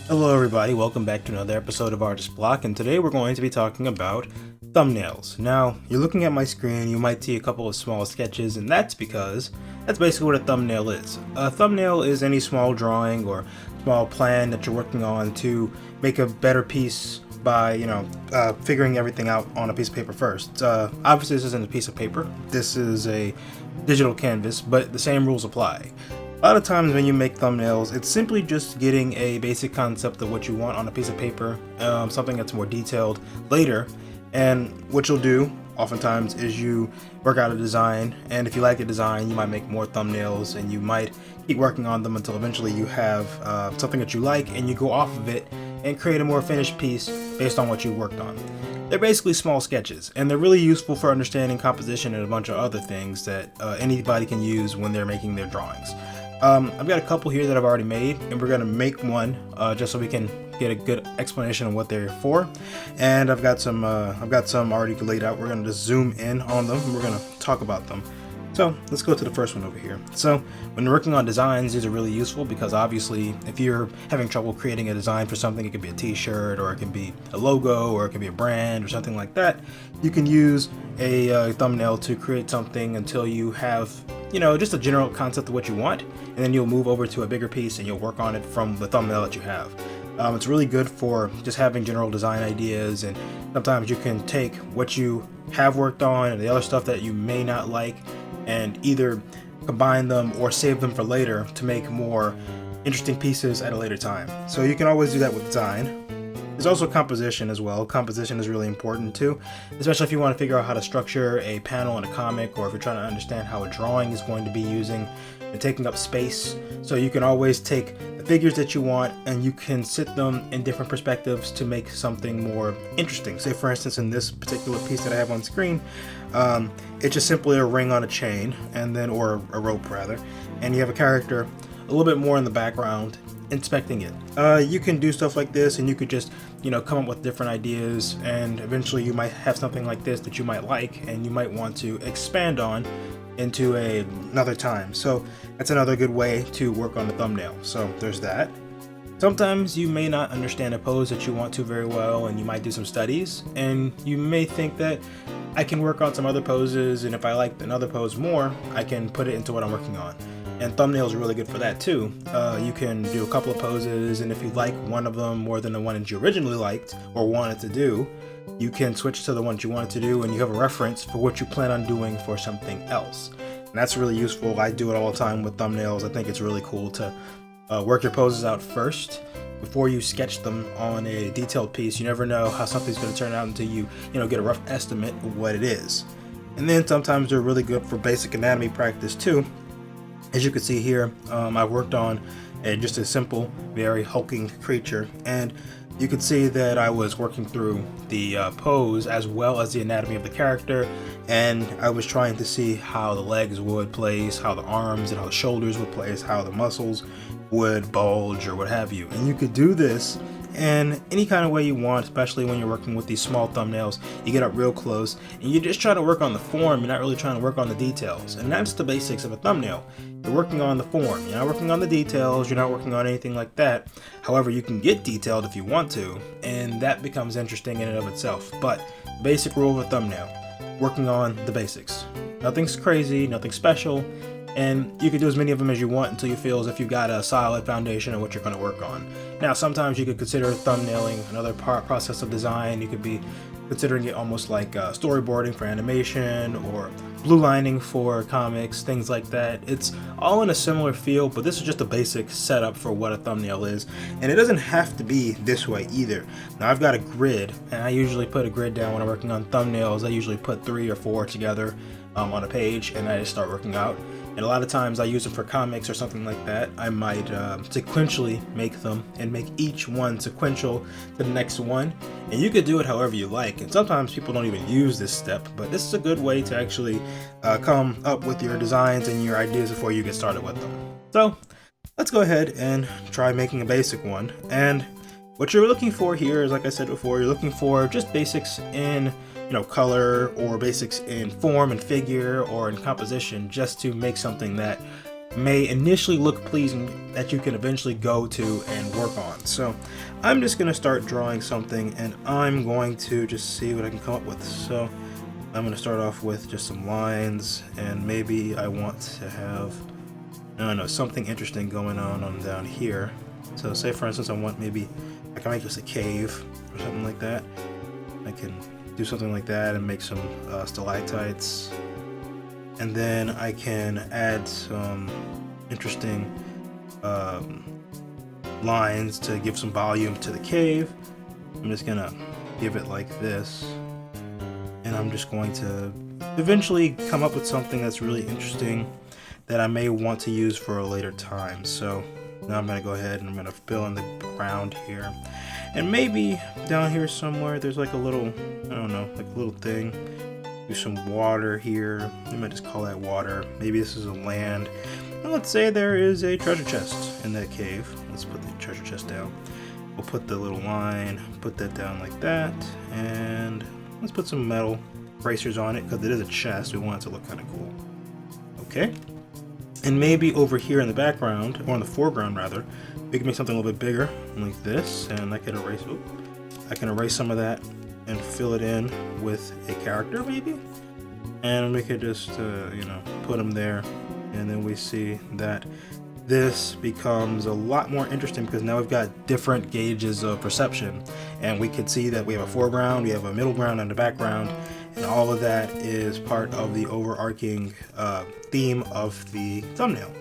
Hello everybody, welcome back to another episode of Artist Block, and today we're going to be talking about thumbnails. Now, you're looking at my screen, you might see a couple of small sketches, and that's because that's basically what a thumbnail is. A thumbnail is any small drawing or small plan that you're working on to make a better piece by, figuring everything out on a piece of paper first. Obviously this isn't a piece of paper, this is a digital canvas, but the same rules apply. A lot of times when you make thumbnails, it's simply just getting a basic concept of what you want on a piece of paper, something that's more detailed later. And what you'll do oftentimes is you work out a design, and if you like the design, you might make more thumbnails, and you might keep working on them until eventually you have something that you like, and you go off of it and create a more finished piece based on what you worked on. They're basically small sketches, and they're really useful for understanding composition and a bunch of other things that anybody can use when they're making their drawings. I've got a couple here that I've already made, and we're gonna make one just so we can get a good explanation of what they're for. And I've got some already laid out. We're gonna just zoom in on them and we're gonna talk about them. So let's go to the first one over here. So when you're working on designs, these are really useful because obviously if you're having trouble creating a design for something, it could be a t-shirt, or it can be a logo, or it can be a brand or something like that. You can use a thumbnail to create something until you have just a general concept of what you want, and then you'll move over to a bigger piece and you'll work on it from the thumbnail that you have. It's really good for just having general design ideas, and sometimes you can take what you have worked on and the other stuff that you may not like and either combine them or save them for later to make more interesting pieces at a later time. So you can always do that with design. There's also composition as well. Composition is really important too, especially if you want to figure out how to structure a panel in a comic, or if you're trying to understand how a drawing is going to be using and taking up space. So you can always take the figures that you want and you can sit them in different perspectives to make something more interesting. Say for instance, in this particular piece that I have on screen, it's just simply a ring on a chain, and then, or a rope rather, and you have a character a little bit more in the background inspecting it. You can do stuff like this, and you could just come up with different ideas, and eventually you might have something like this that you might like and you might want to expand on into another time. So that's another good way to work on the thumbnail. So there's that. Sometimes you may not understand a pose that you want to very well, and you might do some studies, and you may think that I can work on some other poses, and if I like another pose more, I can put it into what I'm working on. And thumbnails are really good for that too. You can do a couple of poses, and if you like one of them more than the one that you originally liked or wanted to do, you can switch to the one that you wanted to do, and you have a reference for what you plan on doing for something else. And that's really useful. I do it all the time with thumbnails. I think it's really cool to work your poses out first before you sketch them on a detailed piece. You never know how something's going to turn out until you get a rough estimate of what it is. And then sometimes they're really good for basic anatomy practice too. As you can see here, I've worked on just a simple, very hulking creature, and you can see that I was working through the pose as well as the anatomy of the character, and I was trying to see how the legs would place, how the arms and how the shoulders would place, how the muscles would bulge or what have you. And you could do this in any kind of way you want, especially when you're working with these small thumbnails. You get up real close and you just try to work on the form. You're not really trying to work on the details, and that's the basics of a thumbnail. You're working on the form, you're not working on the details, you're not working on anything like that. However, you can get detailed if you want to, and that becomes interesting in and of itself. But basic rule of a thumbnail: working on the basics. Nothing's crazy, nothing special, and you can do as many of them as you want until you feel as if you've got a solid foundation of what you're going to work on. Now, sometimes you could consider thumbnailing another process of design. You could be considering it almost like storyboarding for animation, or blue lining for comics, things like that. It's all in a similar feel, but this is just a basic setup for what a thumbnail is, and it doesn't have to be this way either. Now, I've got a grid, and I usually put a grid down when I'm working on thumbnails. I usually put 3 or 4 together on a page, and I just start working out. And a lot of times I use them for comics or something like that. I might sequentially make them and make each one sequential to the next one. And you could do it however you like. And sometimes people don't even use this step, but this is a good way to actually come up with your designs and your ideas before you get started with them. So let's go ahead and try making a basic one. And what you're looking for here is, like I said before, you're looking for just basics in color, or basics in form and figure, or in composition, just to make something that may initially look pleasing that you can eventually go to and work on. So I'm just going to start drawing something, and I'm going to just see what I can come up with. So I'm going to start off with just some lines, and maybe I want to have, I don't know, something interesting going on down here. So say for instance I want, maybe I can make just a cave or something like that. I can do something like that and make some stalactites, and then I can add some interesting lines to give some volume to the cave. I'm just gonna give it like this, and I'm just going to eventually come up with something that's really interesting that I may want to use for a later time. So now I'm gonna go ahead and I'm gonna fill in the ground here, and maybe down here somewhere there's like a little, I don't know, like a little thing. Do some water here. I might just call that water. Maybe this is a land. And let's say there is a treasure chest in that cave. Let's put the treasure chest down. We'll put the little line, put that down like that, and let's put some metal bracers on it because it is a chest. We want it to look kind of cool. Okay. And maybe over here in the background, or in the foreground rather, we can make something a little bit bigger, like this, and I can erase some of that and fill it in with a character maybe, and we could just you know, put them there, and then we see that this becomes a lot more interesting because now we've got different gauges of perception, and we could see that we have a foreground, we have a middle ground, and a background, and all of that is part of the overarching theme of the thumbnail.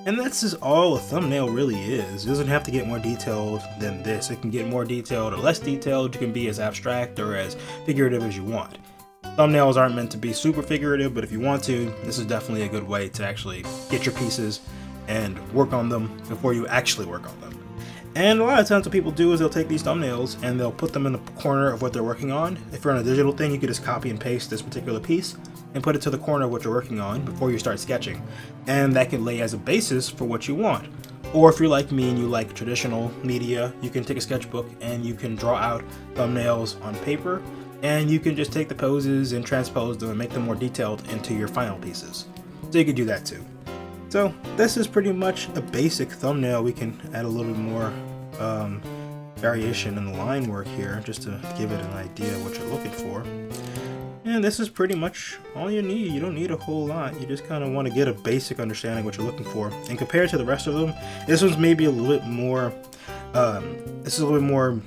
And this is all a thumbnail really is. It doesn't have to get more detailed than this. It can get more detailed or less detailed. You can be as abstract or as figurative as you want. Thumbnails aren't meant to be super figurative, but if you want to, this is definitely a good way to actually get your pieces and work on them before you actually work on them. And a lot of times what people do is they'll take these thumbnails and they'll put them in the corner of what they're working on. If you're on a digital thing, you could just copy and paste this particular piece and put it to the corner of what you're working on before you start sketching. And that can lay as a basis for what you want. Or if you're like me and you like traditional media, you can take a sketchbook and you can draw out thumbnails on paper, and you can just take the poses and transpose them and make them more detailed into your final pieces. So you can do that too. So this is pretty much a basic thumbnail. We can add a little bit more variation in the line work here just to give it an idea of what you're looking for. And this is pretty much all you need. You don't need a whole lot. You just kind of want to get a basic understanding of what you're looking for. And compared to the rest of them, this one's maybe a little bit more, this is a little bit more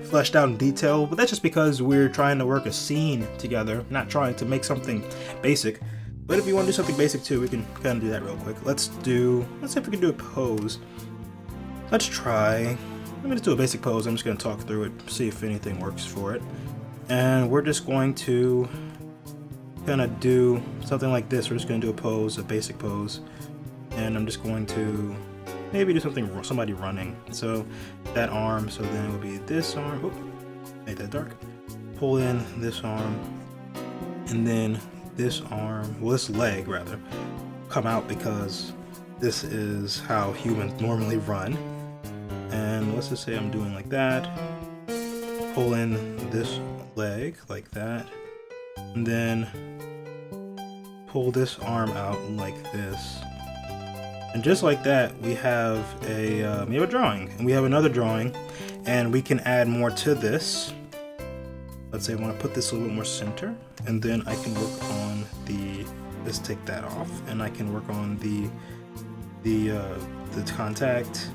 fleshed out in detail, but that's just because we're trying to work a scene together, not trying to make something basic. But if you want to do something basic too, we can kind of do that real quick. Let's see if we can do a pose. Let's try, let me just do a basic pose. I'm just going to talk through it, see if anything works for it. And we're just going to kind of do something like this. We're just going to do a pose, a basic pose. And I'm just going to maybe do something, somebody running. So that arm, so then it would be this arm. Oop, make that dark. Pull in this arm. And then this arm, well, this leg rather, come out because this is how humans normally run. And let's just say I'm doing like that. Pull in this leg like that, and then pull this arm out like this, and just like that we have a drawing, and we have another drawing, and we can add more to this. Let's say I want to put this a little bit more center, and then I can work on let's take that off, and I can work on the contact.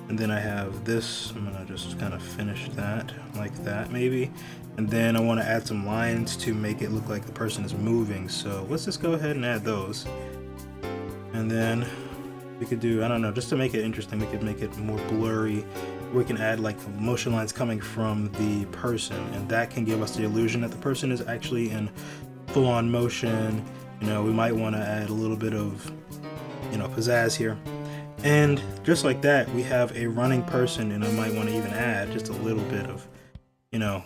And then I have this, I'm gonna just kind of finish that like that maybe. And then I want to add some lines to make it look like the person is moving. So let's just go ahead and add those. And then we could do, I don't know, just to make it interesting, we could make it more blurry. We can add like motion lines coming from the person, and that can give us the illusion that the person is actually in full-on motion. You know, we might want to add a little bit of, you know, pizzazz here. And just like that, we have a running person, and I might want to even add just a little bit of, you know,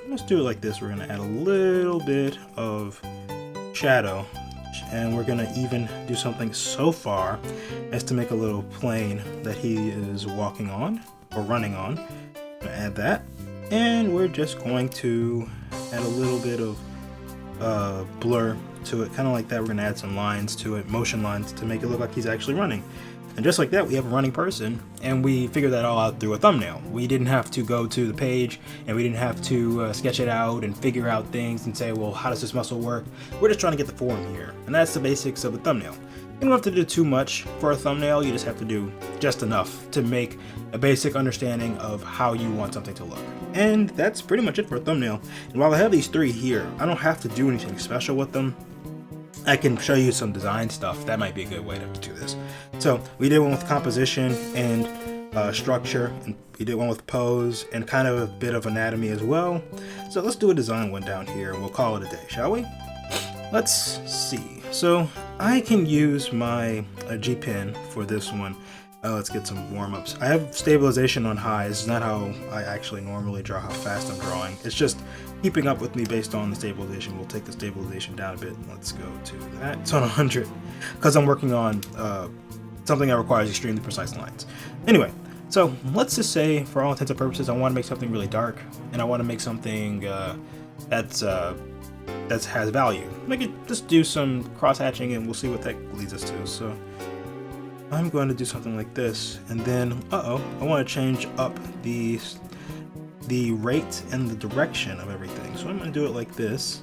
let's do it like this. We're going to add a little bit of shadow, and we're going to even do something so far as to make a little plane that he is walking on or running on. I'm going to add that, and we're just going to add a little bit of blur to it, kind of like that. We're gonna add some lines to it, motion lines, to make it look like he's actually running. And just like that, we have a running person, and we figured that all out through a thumbnail. We didn't have to go to the page, and we didn't have to sketch it out and figure out things and say, well, how does this muscle work? We're just trying to get the form here, and that's the basics of a thumbnail. You don't have to do too much for a thumbnail, you just have to do just enough to make a basic understanding of how you want something to look. And that's pretty much it for a thumbnail. And while I have these 3 here, I don't have to do anything special with them. I can show you some design stuff. That might be a good way to do this. So we did one with composition and structure, and we did one with pose and kind of a bit of anatomy as well. So let's do a design one down here and we'll call it a day, shall we? Let's see. So I can use my G pen for this one. Let's get some warm-ups. I have stabilization on high. It's not how I actually normally draw, how fast I'm drawing. It's just keeping up with me based on the stabilization. We'll take the stabilization down a bit. Let's go to that. It's on 100 because I'm working on something that requires extremely precise lines. Anyway, so let's just say, for all intents and purposes, I want to make something really dark, and I want to make something that has value. Just do some cross-hatching, and we'll see what that leads us to. So I'm going to do something like this, and then, I want to change up the rate and the direction of everything. So I'm going to do it like this,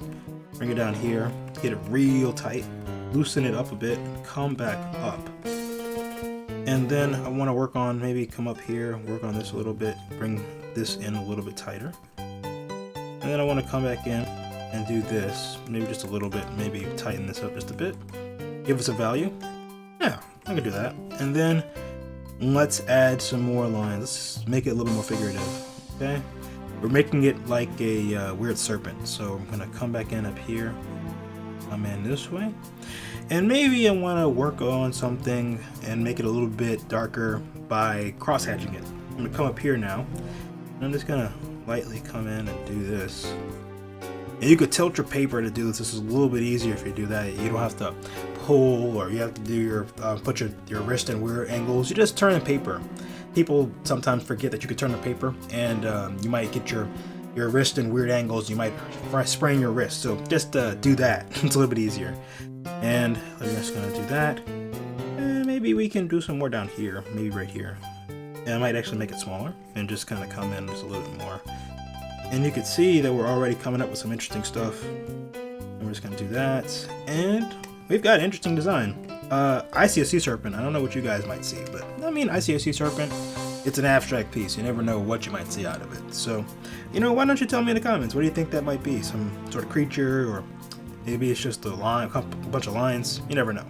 bring it down here, get it real tight, loosen it up a bit, come back up. And then I want to work on, maybe come up here, work on this a little bit, bring this in a little bit tighter. And then I want to come back in and do this, maybe just a little bit, maybe tighten this up just a bit, give us a value. Yeah, I can do that. And then let's add some more lines. Let's make it a little more figurative, okay? We're making it like a weird serpent. So I'm gonna come back in up here, come in this way. And maybe I wanna work on something and make it a little bit darker by cross-hatching it. I'm gonna come up here now, and I'm just gonna lightly come in and do this. And you could tilt your paper to do this. This is a little bit easier if you do that. You don't have to pull, or you have to do your put your wrist in weird angles. You just turn the paper. People sometimes forget that you can turn the paper, and you might get your wrist in weird angles. You might sprain your wrist. So just do that. It's a little bit easier. And we're just gonna do that. And maybe we can do some more down here. Maybe right here. And I might actually make it smaller and just kind of come in just a little bit more. And you can see that we're already coming up with some interesting stuff. And we're just gonna do that. And we've got an interesting design. I see a sea serpent. I don't know what you guys might see, but I mean, I see a sea serpent. It's an abstract piece. You never know what you might see out of it. So, why don't you tell me in the comments? What do you think that might be? Some sort of creature, or maybe it's just a line, a bunch of lines. You never know.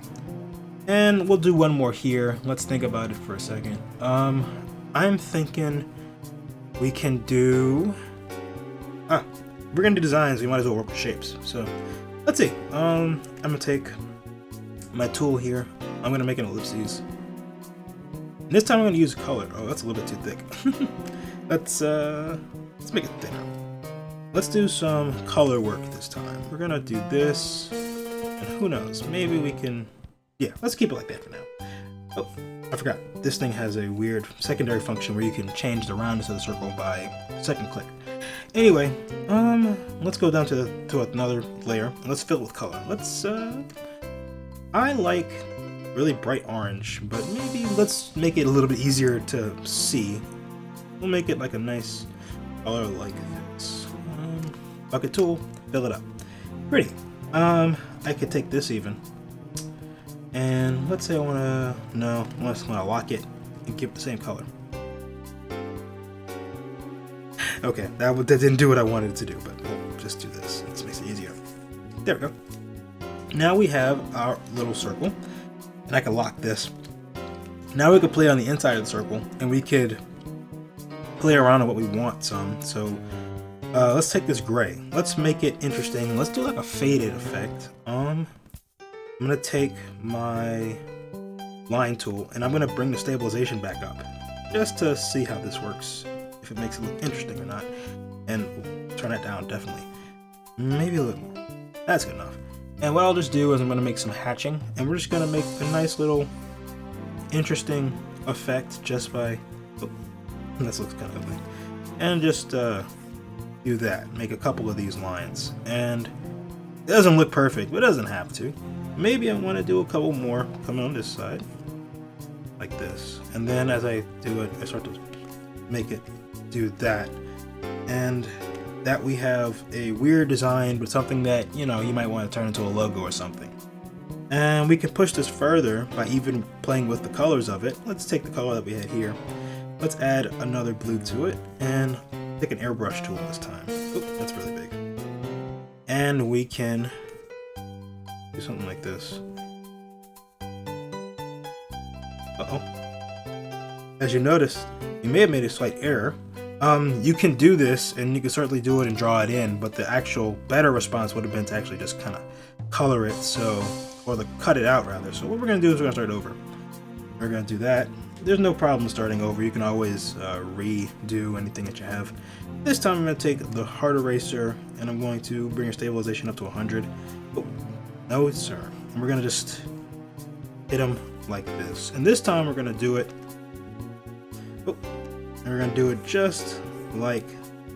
And we'll do one more here. Let's think about it for a second. I'm thinking we can do... we're gonna do designs. We might as well work with shapes. So, let's see. I'm gonna take my tool here. I'm gonna make an ellipses. And this time I'm gonna use color. Oh, that's a little bit too thick. let's make it thinner. Let's do some color work this time. We're gonna do this, and who knows? Maybe we can. Yeah, let's keep it like that for now. Oh, I forgot. This thing has a weird secondary function where you can change the roundness of the circle by second click. Anyway, let's go down to another layer and let's fill it with color. Let's I like really bright orange, but maybe let's make it a little bit easier to see. We'll make it like a nice color like this. Bucket tool, fill it up. Pretty. I could take this even. And let's say I wanna lock it and give it the same color. Okay, that didn't do what I wanted it to do, but we'll just do this. This makes it easier. There we go. Now we have our little circle, and I can lock this. Now we could play on the inside of the circle, and we could play around on what we want some. So let's take this gray. Let's make it interesting. Let's do like a faded effect. I'm gonna take my line tool, and I'm gonna bring the stabilization back up, just to see how this works. If it makes it look interesting or not. And we'll turn that down, definitely. Maybe a little more. That's good enough. And what I'll just do is I'm gonna make some hatching, and we're just gonna make a nice little interesting effect just by, this looks kind of ugly. And just do that, make a couple of these lines. And doesn't look perfect, but it doesn't have to. Maybe I want to do a couple more coming on this side, like this. And then as I do it, I start to make it do that. And that we have a weird design, but something that, you know, you might want to turn into a logo or something. And we can push this further by even playing with the colors of it. Let's take the color that we had here. Let's add another blue to it and take an airbrush tool this time. Oop, that's really big. And we can do something like this. Uh-oh. As you notice, you may have made a slight error. You can do this, and you can certainly do it and draw it in, but the actual better response would have been to actually just kind of color it, or cut it out rather. So what we're going to do is we're going to start over. We're going to do that. There's no problem starting over. You can always redo anything that you have. This time I'm going to take the hard eraser, and I'm going to bring your stabilization up to 100. Oh, no sir. And we're going to just hit them like this. And this time we're going to do it. Oh, and we're going to do it just like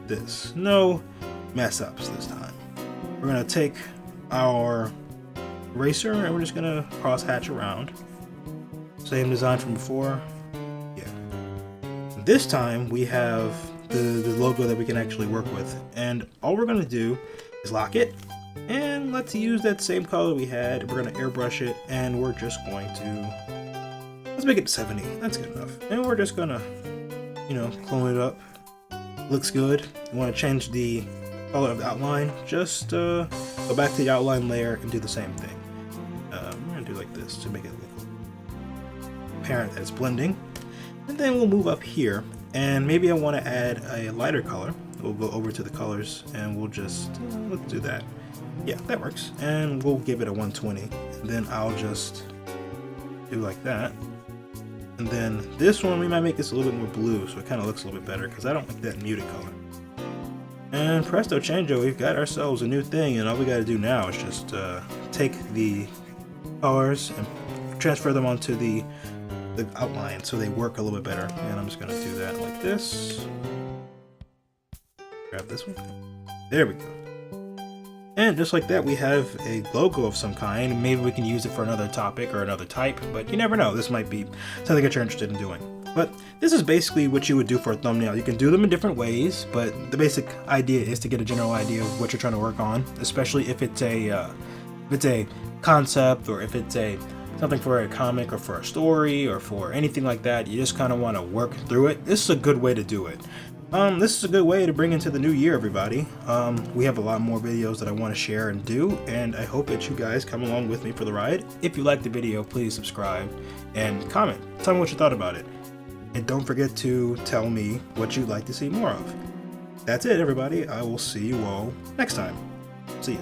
this. No mess ups this time. We're going to take our eraser and we're just going to cross hatch around. Same design from before. Yeah. This time we have the logo that we can actually work with. And all we're going to do is lock it. And let's use that same color we had. We're going to airbrush it. And we're just going to... Let's make it 70. That's good enough. And we're just going to, you know, clone it up. Looks good. You want to change the color of the outline. Just go back to the outline layer and do the same thing. We're going to do like this to make it look apparent that it's blending. And then we'll move up here. And maybe I want to add a lighter color. We'll go over to the colors and we'll just, let's do that. Yeah, that works. And we'll give it a 120. And then I'll just do like that. And then this one, we might make this a little bit more blue so it kind of looks a little bit better because I don't like that muted color. And presto chango, we've got ourselves a new thing, and all we got to do now is just take the colors and transfer them onto the outline so they work a little bit better. And I'm just going to do that like this. Grab this one. There we go. And just like that, we have a logo of some kind. Maybe we can use it for another topic or another type, but you never know. This might be something that you're interested in doing. But this is basically what you would do for a thumbnail. You can do them in different ways, but the basic idea is to get a general idea of what you're trying to work on, especially if it's a concept or if it's something for a comic or for a story or for anything like that. You just kind of want to work through it. This is a good way to do it. This is a good way to bring into the new year, everybody. We have a lot more videos that I want to share and do, and I hope that you guys come along with me for the ride. If you liked the video, please subscribe and comment. Tell me what you thought about it. And don't forget to tell me what you'd like to see more of. That's it, everybody. I will see you all next time. See ya.